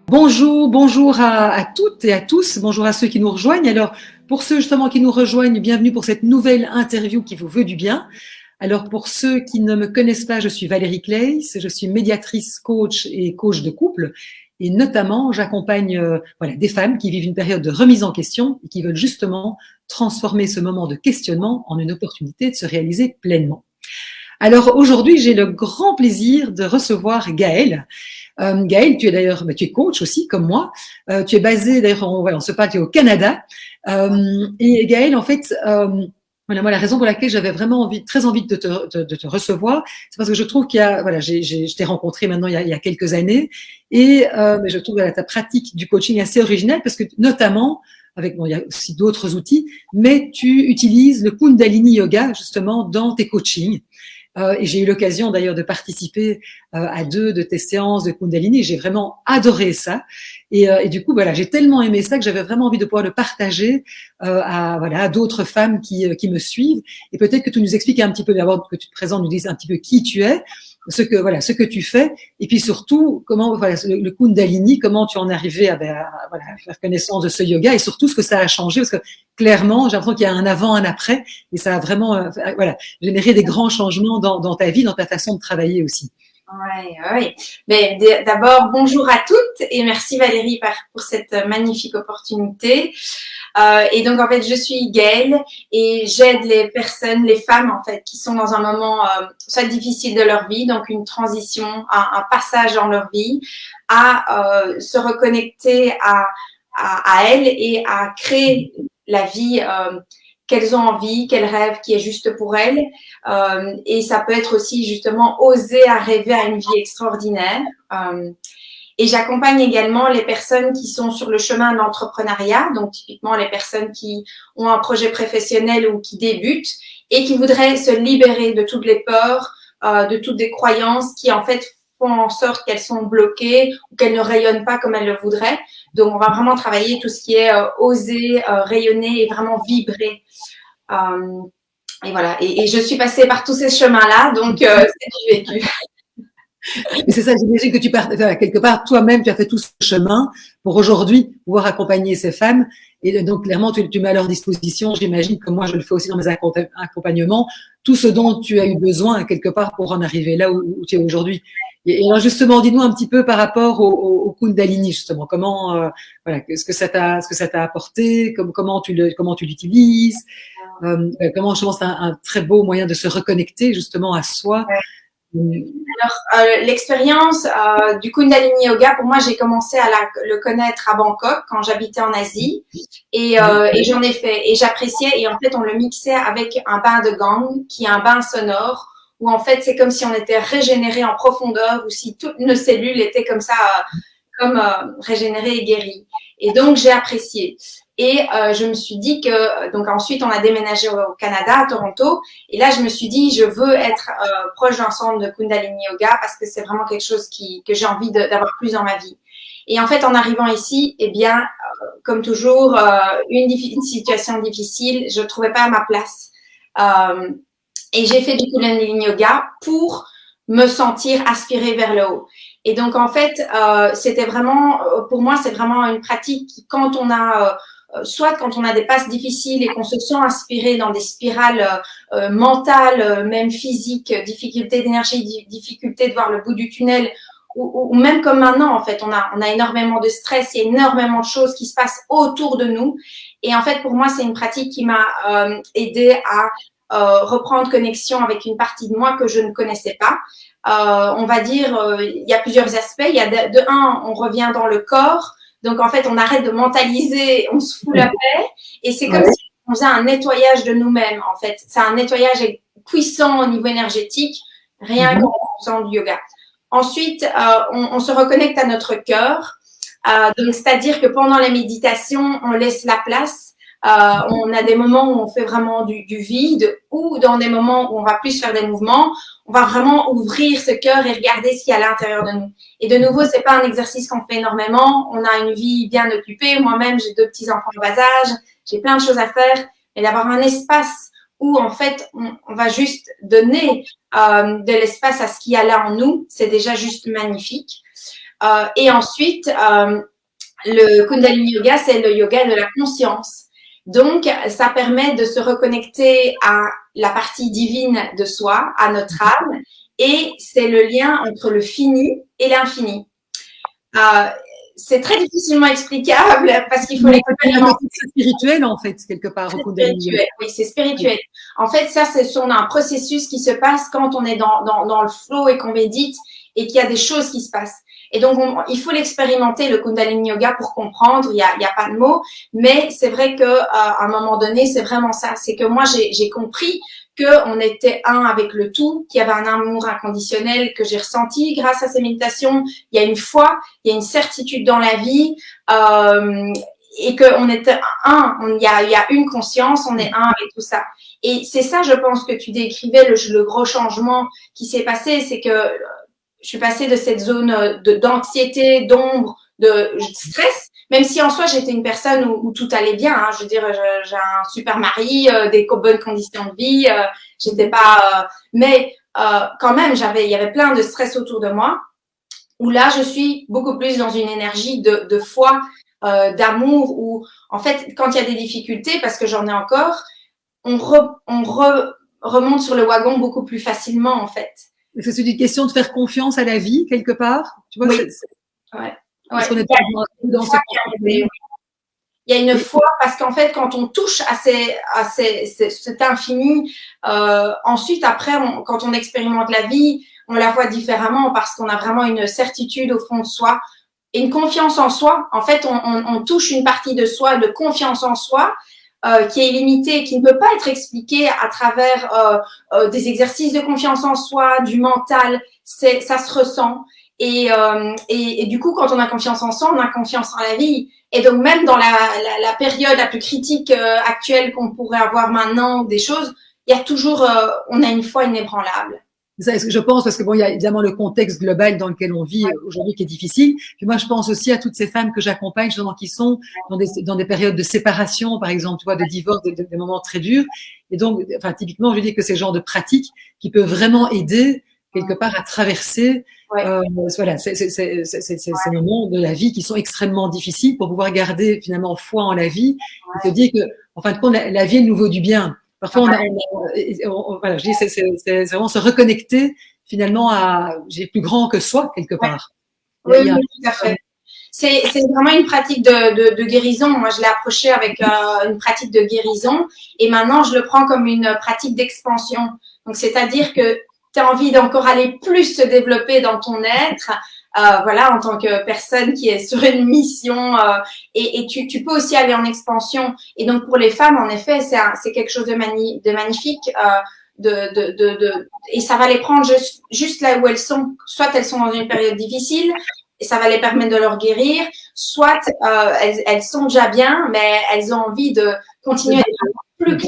Bonjour, bonjour à toutes et à tous, bonjour à ceux qui nous rejoignent. Alors, pour ceux justement qui nous rejoignent, bienvenue pour cette nouvelle interview qui vous veut du bien. Alors, pour ceux qui ne me connaissent pas, je suis Valérie Claes, je suis médiatrice, coach et coach de couple. Et notamment, j'accompagne des femmes qui vivent une période de remise en question et qui veulent justement transformer ce moment de questionnement en une opportunité de se réaliser pleinement. Alors aujourd'hui, j'ai le grand plaisir de recevoir Gaëlle. Gaëlle, tu es d'ailleurs, tu es coach aussi comme moi. Tu es basée d'ailleurs, on se parle, tu es au Canada. Et Gaëlle, en fait, moi la raison pour laquelle j'avais vraiment très envie de te recevoir, c'est parce que je trouve qu'il y a, je t'ai rencontré maintenant il y a quelques années, et je trouve ta pratique du coaching assez originale parce que notamment il y a aussi d'autres outils, mais tu utilises le Kundalini Yoga justement dans tes coachings. Et j'ai eu l'occasion d'ailleurs de participer à 2 de tes séances de Kundalini. J'ai vraiment adoré ça. Et du coup, j'ai tellement aimé ça que j'avais vraiment envie de pouvoir le partager à d'autres femmes qui me suivent. Et peut-être que tu nous expliques un petit peu, d'abord que tu te présentes, nous dises un petit peu qui tu es, ce que tu fais, et puis surtout comment le Kundalini, comment tu en es arrivé à faire connaissance de ce yoga, et surtout ce que ça a changé, parce que clairement, j'ai l'impression qu'il y a un avant, un après, et ça a vraiment générer des grands changements dans ta vie, dans ta façon de travailler aussi. Oui. Mais d'abord, bonjour à toutes et merci Valérie pour cette magnifique opportunité. Et donc, en fait, je suis Gaëlle et j'aide les personnes, les femmes, en fait, qui sont dans un moment soit difficile de leur vie, donc une transition, un passage dans leur vie, à se reconnecter à elles et à créer la vie qu'elles ont envie, qu'elles rêvent, qui est juste pour elles. Et ça peut être aussi justement oser à rêver à une vie extraordinaire. Et j'accompagne également les personnes qui sont sur le chemin de l'entrepreneuriat, donc typiquement les personnes qui ont un projet professionnel ou qui débutent et qui voudraient se libérer de toutes les peurs, de toutes les croyances qui en fait font en sorte qu'elles sont bloquées ou qu'elles ne rayonnent pas comme elles le voudraient. Donc, on va vraiment travailler tout ce qui est oser, rayonner et vraiment vibrer. Et voilà. Et je suis passée par tous ces chemins-là, donc c'est du vécu. Mais c'est ça, j'imagine que quelque part, toi-même, tu as fait tout ce chemin pour aujourd'hui pouvoir accompagner ces femmes. Et donc, clairement, tu mets à leur disposition, j'imagine que moi, je le fais aussi dans mes accompagnements, tout ce dont tu as eu besoin, quelque part, pour en arriver là où tu es aujourd'hui. Et alors, justement, dis-nous un petit peu par rapport au Kundalini, justement, comment, ce que ça t'a apporté, comment tu l'utilises, comment, je pense, c'est un très beau moyen de se reconnecter, justement, à soi. Ouais. Alors, l'expérience du Kundalini Yoga, pour moi, j'ai commencé à le connaître à Bangkok quand j'habitais en Asie et j'en ai fait et j'appréciais et en fait, on le mixait avec un bain de gang qui est un bain sonore où en fait, c'est comme si on était régénéré en profondeur ou si toutes nos cellules étaient comme ça, régénérées et guéries. Et donc, j'ai apprécié. Et je me suis dit que donc ensuite on a déménagé au Canada, à Toronto, et là je me suis dit je veux être proche d'un centre de Kundalini Yoga parce que c'est vraiment quelque chose que j'ai envie d'avoir plus dans ma vie. Et en fait en arrivant ici, eh bien comme toujours une situation difficile, je trouvais pas ma place et j'ai fait du Kundalini Yoga pour me sentir aspirée vers le haut. Et donc en fait c'était vraiment pour moi c'est vraiment une pratique qui quand on a soit quand on a des passes difficiles et qu'on se sent inspiré dans des spirales mentales, même physiques, difficultés d'énergie, difficulté de voir le bout du tunnel, ou même comme maintenant, en fait, on a énormément de stress, il y a énormément de choses qui se passent autour de nous. Et en fait, pour moi, c'est une pratique qui m'a aidé à reprendre connexion avec une partie de moi que je ne connaissais pas. On va dire, il y a plusieurs aspects. Il y a de un, on revient dans le corps. Donc, en fait, on arrête de mentaliser, on se fout la paix. Et c'est comme si on faisait un nettoyage de nous-mêmes, en fait. C'est un nettoyage puissant au niveau énergétique, rien qu'en faisant du yoga. Ensuite, on se reconnecte à notre cœur. Donc, c'est-à-dire que pendant les méditations, on laisse la place. On a des moments où on fait vraiment du vide ou dans des moments où on va plus faire des mouvements, on va vraiment ouvrir ce cœur et regarder ce qu'il y a à l'intérieur de nous. Et de nouveau, c'est pas un exercice qu'on fait énormément. On a une vie bien occupée. Moi-même, j'ai 2 petits-enfants de bas âge. J'ai plein de choses à faire. Mais d'avoir un espace où, en fait, on va juste donner de l'espace à ce qu'il y a là en nous, c'est déjà juste magnifique. Et ensuite, le Kundalini Yoga, c'est le yoga de la conscience. Donc, ça permet de se reconnecter à la partie divine de soi, à notre âme, et c'est le lien entre le fini et l'infini. C'est très difficilement explicable parce qu'il faut l'expérimenter. C'est spirituel, en fait, quelque part. C'est spirituel, oui, c'est spirituel. En fait, ça, c'est un processus qui se passe quand on est dans le flow et qu'on médite et qu'il y a des choses qui se passent. Et donc, il faut l'expérimenter, le Kundalini Yoga, pour comprendre. Il y a pas de mots, mais c'est vrai que à un moment donné, c'est vraiment ça. C'est que moi, j'ai compris qu'on était un avec le tout, qu'il y avait un amour inconditionnel que j'ai ressenti grâce à ces méditations. Il y a une foi, il y a une certitude dans la vie, et qu'on était un. Il y a une conscience, on est un avec tout ça. Et c'est ça, je pense, que tu décrivais, le gros changement qui s'est passé, c'est que je suis passée de cette zone d'anxiété, d'ombre, de stress, même si en soi j'étais une personne où tout allait bien. Hein. Je veux dire, j'ai un super mari, des bonnes conditions de vie, j'étais pas, mais quand même il y avait plein de stress autour de moi. Où là, je suis beaucoup plus dans une énergie de foi, d'amour. Où en fait, quand il y a des difficultés, parce que j'en ai encore, on remonte sur le wagon beaucoup plus facilement en fait. C'est une question de faire confiance à la vie, quelque part. Tu vois, oui. Ouais. Parce qu'on est dans ce il y a une foi parce qu'en fait, quand on touche à cet infini, ensuite, après, quand on expérimente la vie, on la voit différemment parce qu'on a vraiment une certitude au fond de soi et une confiance en soi. En fait, on touche une partie de soi, de confiance en soi, qui est illimitée, qui ne peut pas être expliquée à travers des exercices de confiance en soi, du mental. Ça se ressent. Et du coup, quand on a confiance en soi, on a confiance en la vie. Et donc, même dans la période la plus critique actuelle qu'on pourrait avoir maintenant, des choses, il y a toujours, on a une foi inébranlable. Ça, je pense, parce que bon, il y a évidemment le contexte global dans lequel on vit aujourd'hui qui est difficile. Puis moi, je pense aussi à toutes ces femmes que j'accompagne, justement, qui sont dans des périodes de séparation, par exemple, tu vois, de divorce, des moments très durs. Et donc, enfin, typiquement, je dis que c'est le genre de pratique qui peut vraiment aider quelque part à traverser, voilà, ces moments de la vie qui sont extrêmement difficiles pour pouvoir garder finalement foi en la vie et se dire que, en fin de compte, la vie nous vaut du bien. Parfois, voilà, je dis, c'est vraiment se reconnecter finalement à, plus grand que soi quelque part. Oui, tout à fait. C'est vraiment une pratique de guérison. Moi, je l'ai approché avec une pratique de guérison et maintenant, je le prends comme une pratique d'expansion. Donc, c'est-à-dire que tu as envie d'encore aller plus se développer dans ton être, voilà, en tant que personne qui est sur une mission, et tu peux aussi aller en expansion. Et donc pour les femmes, en effet, c'est quelque chose de magnifique, et ça va les prendre juste là où elles sont. Soit elles sont dans une période difficile, et ça va les permettre de leur guérir. Soit elles sont déjà bien, mais elles ont envie de continuer à être plus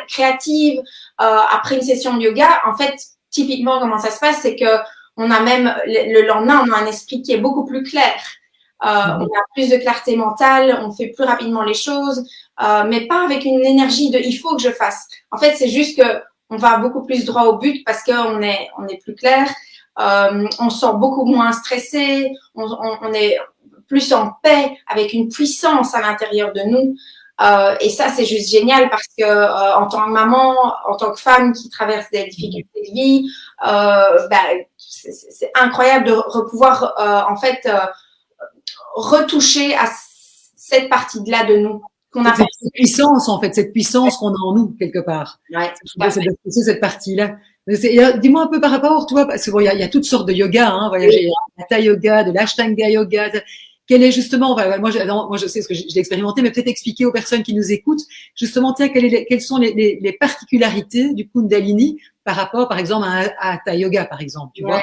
créatives après une session de yoga. En fait, typiquement, comment ça se passe, c'est que on a même le lendemain, on a un esprit qui est beaucoup plus clair. On a plus de clarté mentale, on fait plus rapidement les choses, mais pas avec une énergie de il faut que je fasse. En fait, c'est juste que on va beaucoup plus droit au but parce qu'on est plus clair. On se sent beaucoup moins stressé, on est plus en paix avec une puissance à l'intérieur de nous. Et ça, c'est juste génial parce que en tant que maman, en tant que femme qui traverse des difficultés de vie, c'est incroyable de pouvoir en fait retoucher à cette partie-là de nous qu'on a. Cette puissance, en fait, cette puissance qu'on a en nous quelque part. Ouais, c'est cette partie-là. Dis-moi un peu par rapport, tu vois, parce que bon, il y a toutes sortes de yoga, hein. Voilà, il y a le hatha yoga, de l'ashtanga yoga. Quel est justement, moi je sais ce que j'ai expérimenté, mais peut-être expliquer aux personnes qui nous écoutent, justement, tiens, quelles sont les particularités du Kundalini par rapport, par exemple, à Hatha Yoga, par exemple, tu vois.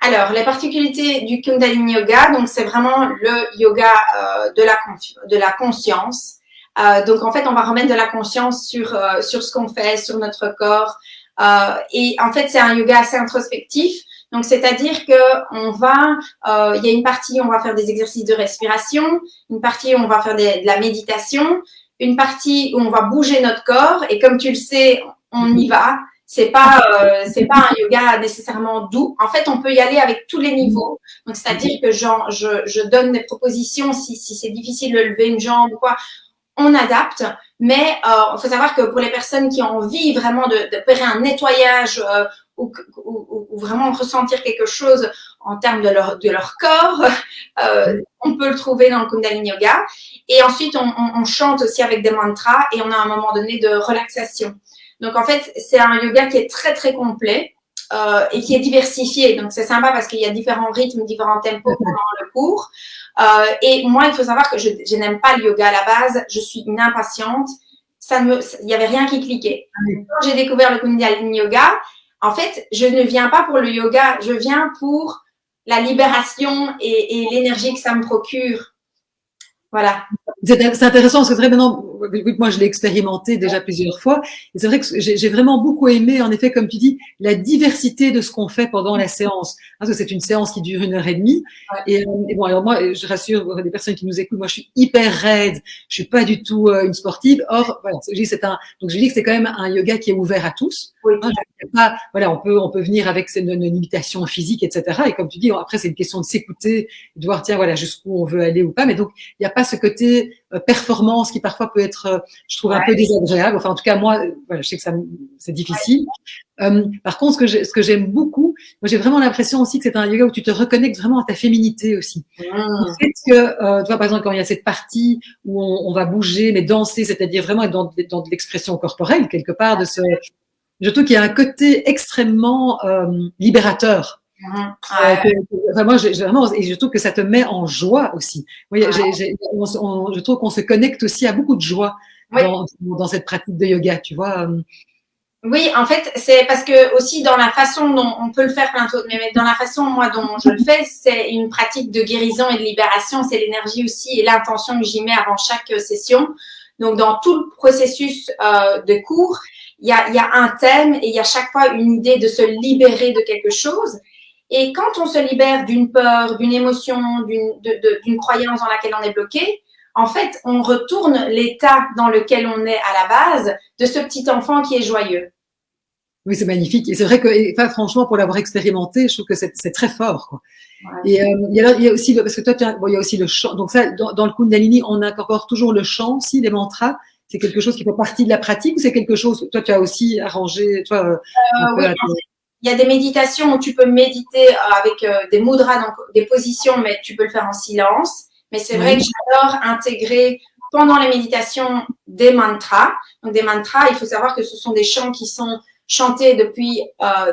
Alors, les particularités du Kundalini Yoga, donc c'est vraiment le yoga de la conscience. Donc, en fait, on va remettre de la conscience sur ce qu'on fait, sur notre corps. Et en fait, c'est un yoga assez introspectif. Donc, c'est-à-dire que il y a une partie où on va faire des exercices de respiration, une partie où on va faire de la méditation, une partie où on va bouger notre corps. Et comme tu le sais, on y va. c'est pas un yoga nécessairement doux. En fait, on peut y aller avec tous les niveaux. Donc, c'est-à-dire que je donne des propositions si c'est difficile de lever une jambe ou quoi, on adapte. Mais il faut savoir que pour les personnes qui ont envie vraiment de faire un nettoyage ou vraiment ressentir quelque chose en termes de leur corps, on peut le trouver dans le Kundalini Yoga. Et ensuite, on chante aussi avec des mantras et on a un moment donné de relaxation. Donc, en fait, c'est un yoga qui est très, très complet et qui est diversifié. Donc, c'est sympa parce qu'il y a différents rythmes, différents tempos pendant le cours. Et moi, il faut savoir que je n'aime pas le yoga à la base. Je suis une impatiente. Il y avait rien qui cliquait. Quand j'ai découvert le Kundalini Yoga, en fait, je ne viens pas pour le yoga. Je viens pour la libération et l'énergie que ça me procure. Voilà. C'est intéressant parce que c'est vrai maintenant, moi je l'ai expérimenté déjà plusieurs fois, et c'est vrai que j'ai vraiment beaucoup aimé, en effet, comme tu dis, la diversité de ce qu'on fait pendant la séance. Parce que c'est une séance qui dure 1 heure et demie. Et bon, alors moi, je rassure les personnes qui nous écoutent, moi je suis hyper raide, je suis pas du tout une sportive. Or, voilà, donc je dis que c'est quand même un yoga qui est ouvert à tous. Oui. Voilà, on peut venir avec une limitation physique, etc. Et comme tu dis, après c'est une question de s'écouter, de voir tiens voilà jusqu'où on veut aller ou pas. Mais donc il n'y a pas ce côté performance qui parfois peut être, je trouve un peu désagréable. Enfin en tout cas moi, voilà, je sais que c'est difficile. Par contre, ce que j'aime beaucoup, moi j'ai vraiment l'impression aussi que c'est un yoga où tu te reconnectes vraiment à ta féminité aussi. Le fait que, tu vois, par exemple, quand il y a cette partie où on va bouger, mais danser, c'est-à-dire vraiment être dans de l'expression corporelle, quelque part, je trouve qu'il y a un côté extrêmement libérateur. Enfin, moi, vraiment, et je trouve que ça te met en joie aussi. Oui, je trouve qu'on se connecte aussi à beaucoup de joie dans cette pratique de yoga, tu vois. Oui, en fait, c'est parce que aussi dans la façon dont on peut le faire plein d'autres, mais dans la façon moi dont je le fais, c'est une pratique de guérison et de libération. C'est l'énergie aussi et l'intention que j'y mets avant chaque session. Donc dans tout le processus de cours, il y a un thème et il y a chaque fois une idée de se libérer de quelque chose. Et quand on se libère d'une peur, d'une émotion, d'une croyance dans laquelle on est bloqué, en fait, on retourne l'état dans lequel on est à la base de ce petit enfant qui est joyeux. Oui, c'est magnifique. Et c'est vrai que, enfin, franchement, pour l'avoir expérimenté, je trouve que c'est très fort, quoi. Ouais. Et il y a aussi, parce que toi, il y a aussi le chant. Donc ça, dans le Kundalini, on incorpore toujours le chant, aussi, les mantras. C'est quelque chose qui fait partie de la pratique ou c'est quelque chose, toi, tu as aussi arrangé, toi, un peu oui, il y a des méditations où tu peux méditer avec des mudras, donc des positions, mais tu peux le faire en silence. Mais c'est vrai que j'adore intégrer pendant les méditations des mantras. Donc des mantras, il faut savoir que ce sont des chants qui sont chantés depuis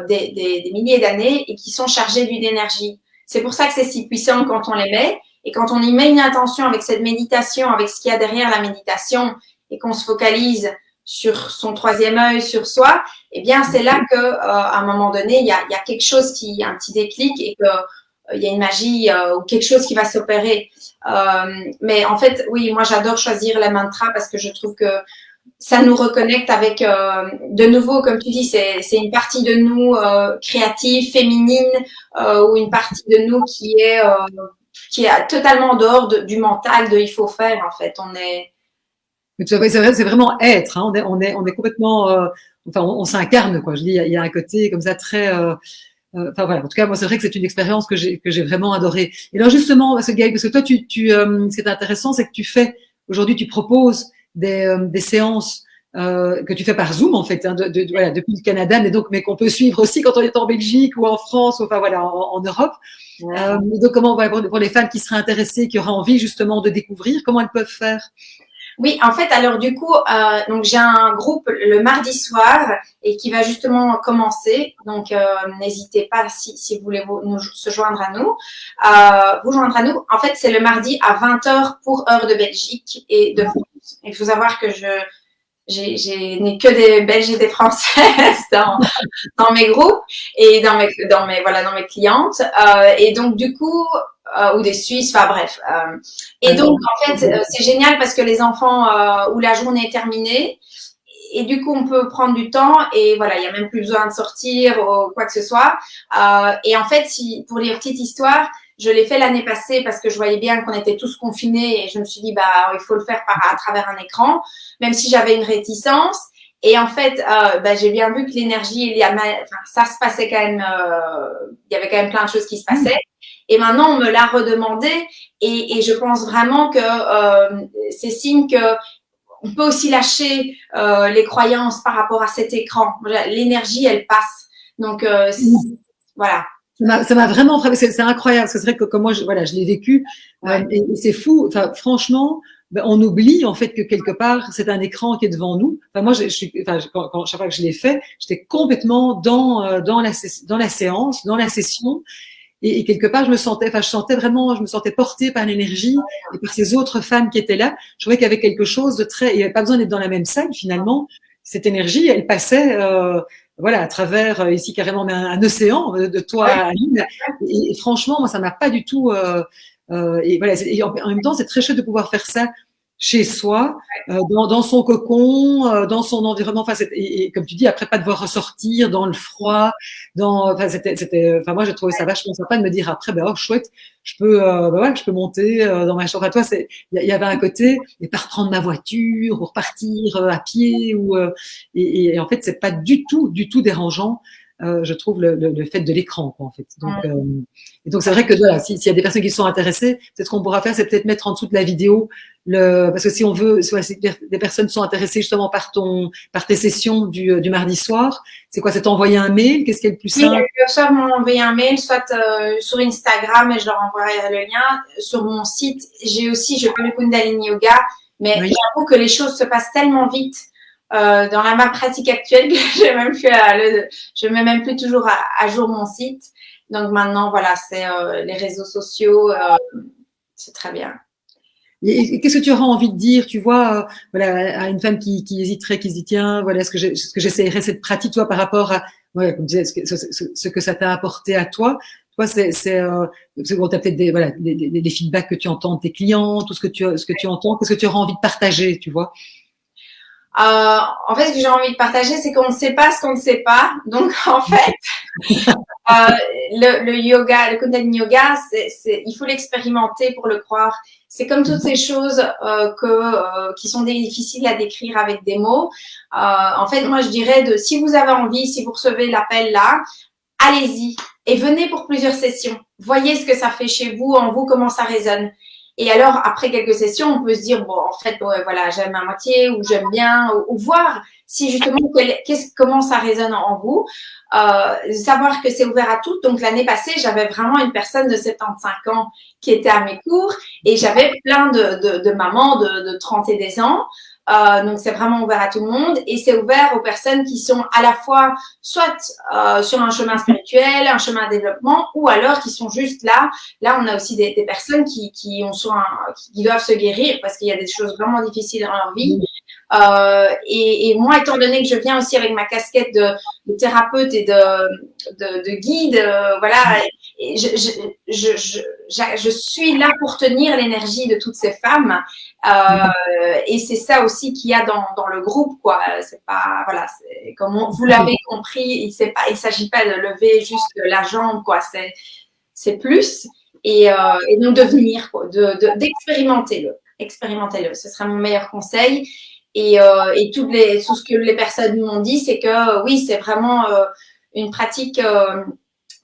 des milliers d'années et qui sont chargés d'une énergie. C'est pour ça que c'est si puissant quand on les met. Et quand on y met une intention avec cette méditation, avec ce qu'il y a derrière la méditation et qu'on se focalise sur son troisième œil, sur soi, eh bien, c'est là que, à un moment donné, il y a quelque chose un petit déclic et que il y a une magie ou quelque chose qui va s'opérer. Mais en fait, oui, moi, j'adore choisir les mantras parce que je trouve que ça nous reconnecte avec, de nouveau, comme tu dis, c'est une partie de nous créative, féminine, ou une partie de nous qui est totalement en dehors du mental, de il faut faire, en fait. C'est vrai, c'est vraiment être. Hein. On est complètement, enfin, on s'incarne, quoi. Je dis, il y a un côté comme ça très. Enfin voilà. En tout cas, moi, c'est vrai que c'est une expérience que j'ai vraiment adorée. Et alors justement, parce que toi, ce qui est intéressant, c'est que aujourd'hui, tu proposes des séances que tu fais par Zoom, en fait, hein, voilà, depuis le Canada, mais qu'on peut suivre aussi quand on est en Belgique ou en France, ou, enfin voilà, en Europe. Ouais. Donc comment, pour les femmes qui seraient intéressées, qui auraient envie justement de découvrir, comment elles peuvent faire? Oui, en fait, alors du coup, donc j'ai un groupe le mardi soir et qui va justement commencer. Donc, n'hésitez pas si vous voulez se joindre à nous, vous joindre à nous. En fait, c'est le mardi à 20h pour heure de Belgique et de France. Il faut savoir que je n'ai que des Belges et des Françaises dans mes groupes et dans mes clientes. Et donc, du coup, ou des Suisses, enfin bref. Et donc, en fait, c'est génial parce que les enfants, où la journée est terminée, et du coup, on peut prendre du temps et voilà, il n'y a même plus besoin de sortir ou quoi que ce soit. Et en fait, pour les petites histoires, je l'ai fait l'année passée parce que je voyais bien qu'on était tous confinés et je me suis dit, il faut le faire à travers un écran, même si j'avais une réticence. Et en fait, j'ai bien vu que l'énergie, enfin, ça se passait quand même, il y avait quand même plein de choses qui se passaient. Et maintenant, on me l'a redemandé et je pense vraiment que c'est signe que on peut aussi lâcher les croyances par rapport à cet écran. L'énergie, elle passe. Donc, voilà. Ça m'a vraiment frappé. C'est incroyable parce que c'est vrai que comme moi, voilà, je l'ai vécu et c'est fou. Enfin, franchement, on oublie en fait que quelque part c'est un écran qui est devant nous. Enfin, moi, chaque fois que je l'ai fait, j'étais complètement dans la séance, dans la session. Et quelque part, je me sentais portée par l'énergie et par ces autres femmes qui étaient là. Je trouvais qu'il y avait quelque chose de très, il n'y avait pas besoin d'être dans la même salle finalement. Cette énergie, elle passait, voilà, à travers ici carrément un océan de toi à Lille. Et franchement, moi, ça m'a pas du tout. Et voilà. Et en même temps, c'est très chouette de pouvoir faire ça chez soi, dans son cocon, dans son environnement. Enfin, et comme tu dis, après pas devoir ressortir dans le froid. Enfin, moi, j'ai trouvé ça vachement sympa de me dire après, oh chouette, je peux, je peux monter dans ma chambre. À toi, il y avait un côté, et pas reprendre ma voiture ou repartir à pied et en fait, c'est pas du tout dérangeant. Je trouve le fait de l'écran, quoi, en fait. Donc c'est vrai que voilà, s'il y a des personnes qui sont intéressées, peut-être qu'on pourra faire, c'est peut-être mettre en dessous de la vidéo parce que si on veut, si des personnes sont intéressées justement par tes sessions du mardi soir, c'est quoi? C'est t'envoyer un mail? Qu'est-ce qui est le plus simple? Oui, soit m'envoyer un mail, soit sur Instagram et je leur enverrai le lien. Sur mon site, je fais le Kundalini Yoga, mais j'avoue que les choses se passent tellement vite dans ma pratique actuelle que je mets même plus toujours à jour mon site. Donc maintenant, voilà, c'est les réseaux sociaux, c'est très bien. Et qu'est-ce que tu auras envie de dire, tu vois, voilà, à une femme qui hésiterait, qui se dit tiens, voilà, ce que j'essayerais cette pratique, toi, par rapport à, ouais, comme tu disais, ce que ça t'a apporté à toi. Toi, c'est bon, t'as peut-être des feedbacks que tu entends de tes clients, tout ce que tu entends, qu'est-ce que tu auras envie de partager, tu vois? En fait, ce que j'ai envie de partager, c'est qu'on ne sait pas ce qu'on ne sait pas. Donc, en fait, le yoga, le Kundalini Yoga, il faut l'expérimenter pour le croire. C'est comme toutes ces choses qui sont difficiles à décrire avec des mots. En fait, moi, je dirais si vous avez envie, si vous recevez l'appel là, allez-y et venez pour plusieurs sessions. Voyez ce que ça fait chez vous, en vous, comment ça résonne. Et alors, après quelques sessions, on peut se dire, bon, en fait, voilà, j'aime à moitié ou j'aime bien, ou voir si justement, comment ça résonne en vous. Savoir que c'est ouvert à toutes. Donc, l'année passée, j'avais vraiment une personne de 75 ans qui était à mes cours et j'avais plein de mamans de 30 et des ans. Donc, c'est vraiment ouvert à tout le monde et c'est ouvert aux personnes qui sont à la fois soit sur un chemin spirituel, un chemin de développement ou alors qui sont juste là. Là, on a aussi des personnes qui doivent se guérir parce qu'il y a des choses vraiment difficiles dans leur vie. Et moi, étant donné que je viens aussi avec ma casquette de thérapeute et de guide, voilà, et je suis là pour tenir l'énergie de toutes ces femmes. Et c'est ça aussi qu'il y a dans le groupe, quoi. C'est pas, voilà, comme vous l'avez compris, il s'agit pas de lever juste la jambe, quoi. C'est plus. Et donc de venir, quoi, d'expérimenter-le. Expérimentez-le. Ce sera mon meilleur conseil. Et tout ce que les personnes m'ont dit, c'est que oui, c'est vraiment une pratique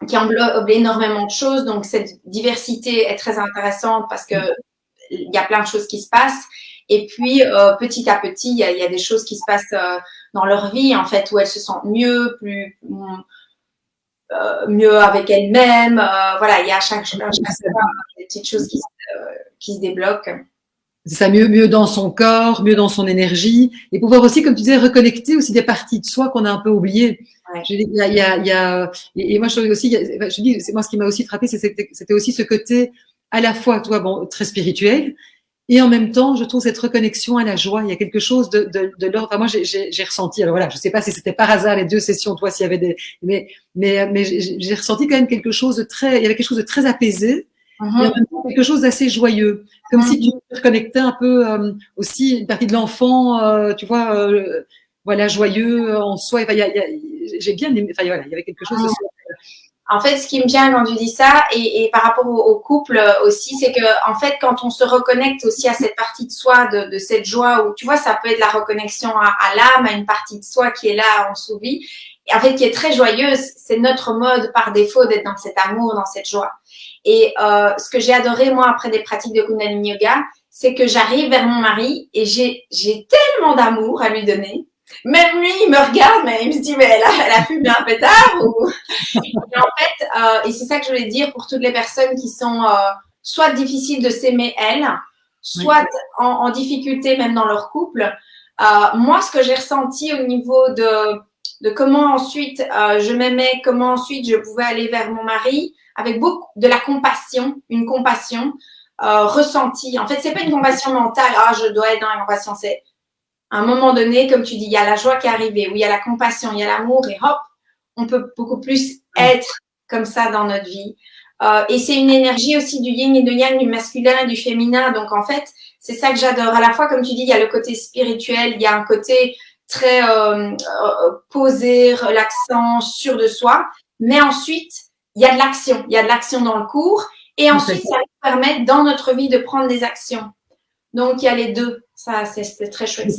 qui englobe énormément de choses. Donc, cette diversité est très intéressante parce que il y a plein de choses qui se passent. Et puis, petit à petit, il y a des choses qui se passent dans leur vie, en fait, où elles se sentent mieux, mieux avec elles-mêmes. Voilà, il y a à chaque fois des petites choses qui se débloquent. C'est ça, mieux dans son corps, mieux dans son énergie, et pouvoir aussi, comme tu disais, reconnecter aussi des parties de soi qu'on a un peu oubliées. Ouais. Et moi je trouve aussi, je dis, c'est moi ce qui m'a aussi frappé, c'était aussi ce côté à la fois, toi, bon, très spirituel, et en même temps, je trouve cette reconnexion à la joie. Il y a quelque chose de l'ordre. Enfin, moi, j'ai ressenti. Alors voilà, je sais pas si c'était par hasard les deux sessions, toi, s'il y avait mais j'ai ressenti quand même quelque chose de très. Il y avait quelque chose de très apaisé. Et en même temps, quelque chose d'assez joyeux, comme si tu te reconnectais un peu aussi une partie de l'enfant, tu vois, voilà, joyeux en soi. Enfin, j'ai bien aimé. Enfin, voilà, il y avait quelque chose de En fait, ce qui me vient quand tu dis ça, et par rapport au couple aussi, c'est que en fait, quand on se reconnecte aussi à cette partie de soi, de cette joie, où tu vois, ça peut être la reconnexion à l'âme, à une partie de soi qui est là en sous-vie, et en fait, qui est très joyeuse. C'est notre mode par défaut d'être dans cet amour, dans cette joie. Et ce que j'ai adoré, moi, après des pratiques de Kundalini Yoga, c'est que j'arrive vers mon mari et j'ai tellement d'amour à lui donner. Même lui, il me regarde, mais il me dit, mais elle a fumé un pétard ou... Et en fait, et c'est ça que je voulais dire pour toutes les personnes qui sont soit difficiles de s'aimer elles, soit en difficulté même dans leur couple. Moi, ce que j'ai ressenti au niveau de comment ensuite je m'aimais, comment ensuite je pouvais aller vers mon mari, avec beaucoup de la compassion, une compassion ressentie. En fait, c'est pas une compassion mentale, je dois être dans la compassion, c'est à un moment donné, comme tu dis, il y a la joie qui est arrivée, où il y a la compassion, il y a l'amour, et hop, on peut beaucoup plus être comme ça dans notre vie. Et c'est une énergie aussi du yin et du yang, du masculin et du féminin. Donc, en fait, c'est ça que j'adore. À la fois, comme tu dis, il y a le côté spirituel, il y a un côté très posé, relaxant, sûr de soi. Mais ensuite, il y a de l'action. Il y a de l'action dans le cours. Et ensuite, ça nous permet, dans notre vie, de prendre des actions. Donc, il y a les deux. Ça, c'est très chouette.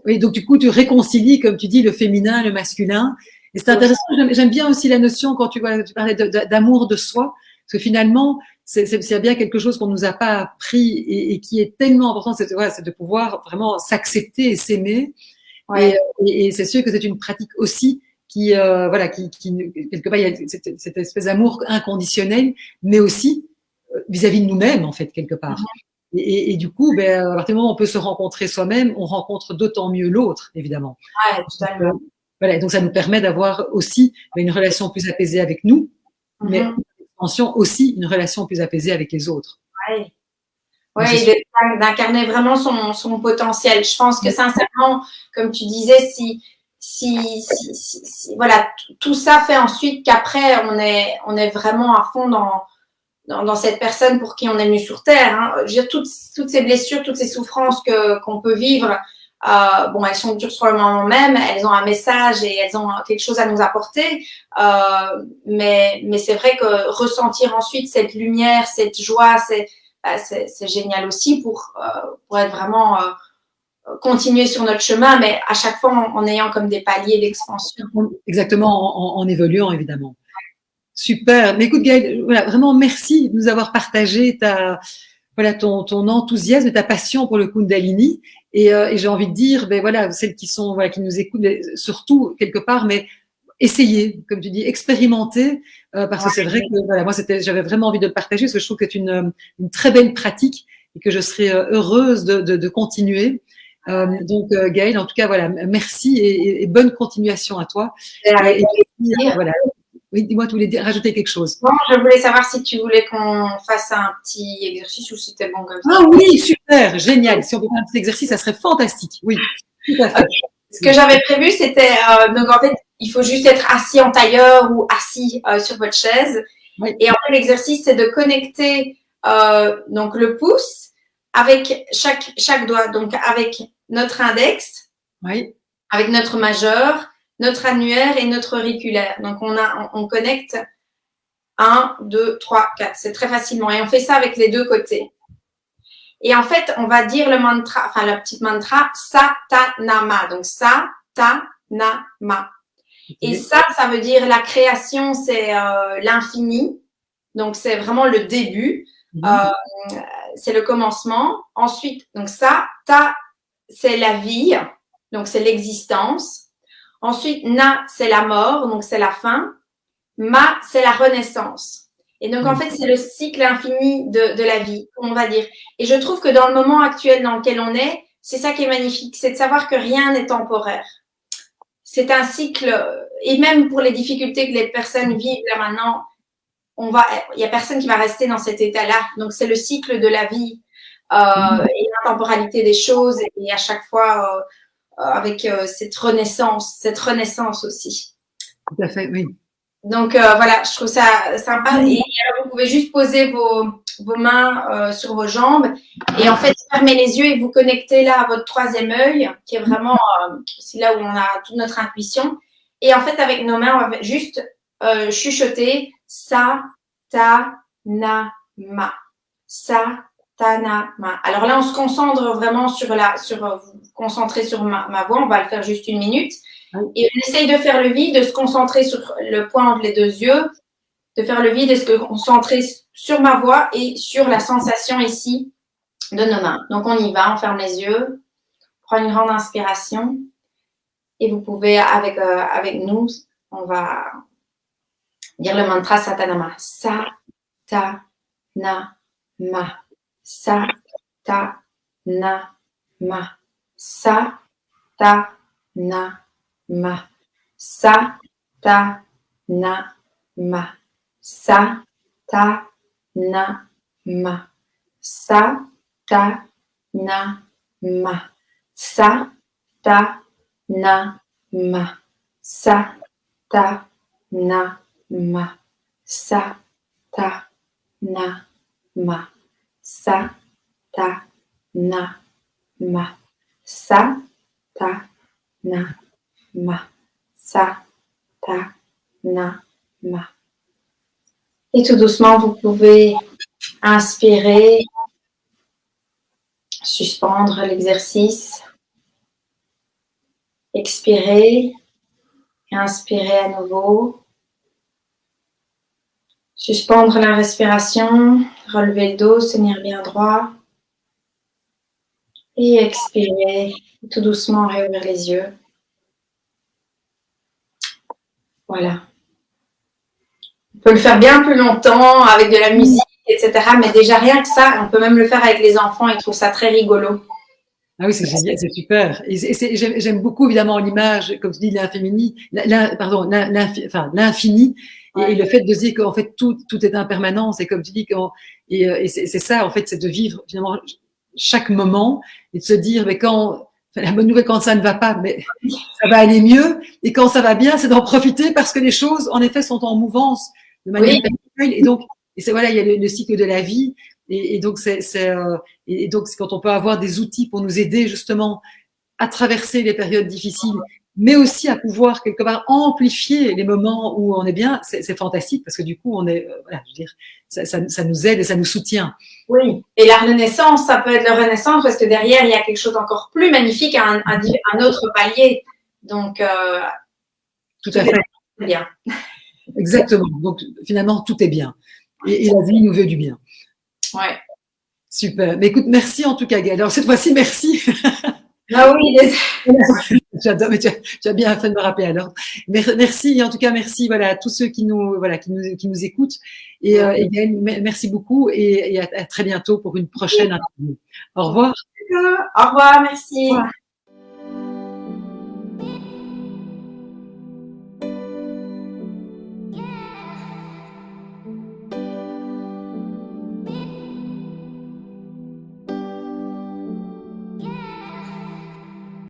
Oui, donc du coup, tu réconcilies, comme tu dis, le féminin, le masculin. Et c'est intéressant. J'aime bien aussi la notion quand tu parlais d'amour de soi, parce que finalement, c'est bien quelque chose qu'on nous a pas appris et qui est tellement important, c'est de pouvoir vraiment s'accepter et s'aimer. Ouais. Et c'est sûr que c'est une pratique aussi qui quelque part, il y a cette espèce d'amour inconditionnel, mais aussi vis-à-vis de nous-mêmes, en fait, quelque part. Et du coup, à partir du moment où on peut se rencontrer soi-même, on rencontre d'autant mieux l'autre, évidemment. Ouais, totalement. Donc, voilà, donc ça nous permet d'avoir aussi une relation plus apaisée avec nous, mais en extension aussi une relation plus apaisée avec les autres. Oui, d'incarner vraiment son potentiel. Je pense que sincèrement, comme tu disais, si voilà, tout ça fait ensuite qu'après on est vraiment à fond dans cette personne pour qui on est venu sur Terre. Hein. Je veux dire, toutes ces blessures, toutes ces souffrances qu'on peut vivre, elles sont dures sur le moment même, elles ont un message et elles ont quelque chose à nous apporter. Mais c'est vrai que ressentir ensuite cette lumière, cette joie, c'est génial aussi pour être vraiment continuer sur notre chemin, mais à chaque fois en ayant comme des paliers d'expansion. Exactement, en évoluant, évidemment. Super. Mais écoute, Gaëlle, voilà, vraiment merci de nous avoir partagé ton enthousiasme et ta passion pour le Kundalini. Et j'ai envie de dire, celles qui nous écoutent, surtout quelque part, mais essayez, comme tu dis, expérimentez, parce que c'est vrai que moi j'avais vraiment envie de le partager parce que je trouve que c'est une très belle pratique et que je serais heureuse de continuer. Donc Gaëlle, en tout cas, merci et bonne continuation à toi. Oui, dis-moi, tu voulais rajouter quelque chose. Bon, je voulais savoir si tu voulais qu'on fasse un petit exercice ou si c'était bon comme ça. Ah oui, super, génial. Si on peut faire un petit exercice, ça serait fantastique. Oui, tout à fait. Okay. Ce que j'avais prévu, c'était donc en fait, il faut juste être assis en tailleur ou assis sur votre chaise. Oui. Et en fait, l'exercice, c'est de connecter donc le pouce avec chaque doigt, donc avec notre index, avec notre majeur, notre annulaire et notre auriculaire. Donc, on connecte 1, 2, 3, 4. C'est très facilement. Et on fait ça avec les deux côtés. Et en fait, on va dire le mantra, enfin, le petit mantra, Satanama. Donc, Satanama. Et ça veut dire la création, c'est l'infini. Donc, c'est vraiment le début. C'est le commencement. Ensuite, donc c'est la vie. Donc, c'est l'existence. Ensuite, na, c'est la mort, donc c'est la fin. Ma, c'est la renaissance. Et donc, en fait, c'est le cycle infini de la vie, on va dire. Et je trouve que dans le moment actuel dans lequel on est, c'est ça qui est magnifique, c'est de savoir que rien n'est temporaire. C'est un cycle, et même pour les difficultés que les personnes vivent là maintenant, il y a personne qui va rester dans cet état-là. Donc, c'est le cycle de la vie et l'intemporalité des choses. Et à chaque fois, avec cette renaissance aussi. Tout à fait, oui. Donc je trouve ça sympa. Et alors, vous pouvez juste poser vos mains sur vos jambes et en fait fermer les yeux et vous connecter là à votre troisième œil, qui est vraiment c'est là où on a toute notre intuition. Et en fait, avec nos mains, on va juste chuchoter sa, ta, na, ma. Sa, ta, na, ma. Alors là, on se concentre vraiment concentrer sur ma voix. On va le faire juste 1 minute. Et on essaye de faire le vide, de se concentrer sur le point entre les 2 yeux, de faire le vide et se concentrer sur ma voix et sur la sensation ici de nos mains. Donc, on y va, on ferme les yeux, on prend une grande inspiration et vous pouvez, avec nous, on va dire le mantra Satanama. Sa, ta, na, ma. Sa, ta, na, ma. Sa, ta, na, ma. Sa, ta, na, ma. Sa, ta, na, ma. Sa, ta, na, ma. Sa, ta, na, ma. Sa, ta, na, ma. Sa, ta, na, ma. Sa, ta, na, ma. Sa, ta, na, ma. Sa, ta, na, ma. Et tout doucement, vous pouvez inspirer, suspendre l'exercice, expirer, et inspirer à nouveau, suspendre la respiration, relever le dos, tenir bien droit et expirer, tout doucement réouvrir les yeux. Voilà. On peut le faire bien plus longtemps avec de la musique, etc. Mais déjà, rien que ça, on peut même le faire avec les enfants. Ils trouvent ça très rigolo. Ah oui, c'est génial, c'est super. J'aime beaucoup évidemment l'image, comme tu dis, l'infini, l'infini, ouais. Et le fait de se dire qu'en fait tout est impermanence, et comme tu dis, c'est ça en fait, c'est de vivre finalement chaque moment et de se dire, mais la bonne nouvelle quand ça ne va pas, mais ça va aller mieux, et quand ça va bien, c'est d'en profiter parce que les choses en effet sont en mouvance de manière perpétuelle, et donc voilà, il y a le cycle de la vie. Et donc, et donc, c'est quand on peut avoir des outils pour nous aider justement à traverser les périodes difficiles, mais aussi à pouvoir quelque part amplifier les moments où on est bien, c'est fantastique parce que du coup, voilà, je veux dire, ça nous aide et ça nous soutient. Oui, et la renaissance, ça peut être la renaissance parce que derrière, il y a quelque chose d'encore plus magnifique, un autre palier. Donc, tout à fait. Bien. Exactement. Donc, finalement, tout est bien. Et la vie nous veut du bien. Ouais. Super. Mais écoute, merci en tout cas, Gaëlle. Alors, cette fois-ci, merci. Ah oui, j'adore, mais tu as bien fait de me rappeler alors. Merci, en tout cas, merci voilà, à tous ceux qui nous écoutent. Et Gaëlle, merci beaucoup et à très bientôt pour une prochaine interview. Au revoir. Au revoir, merci. Au revoir.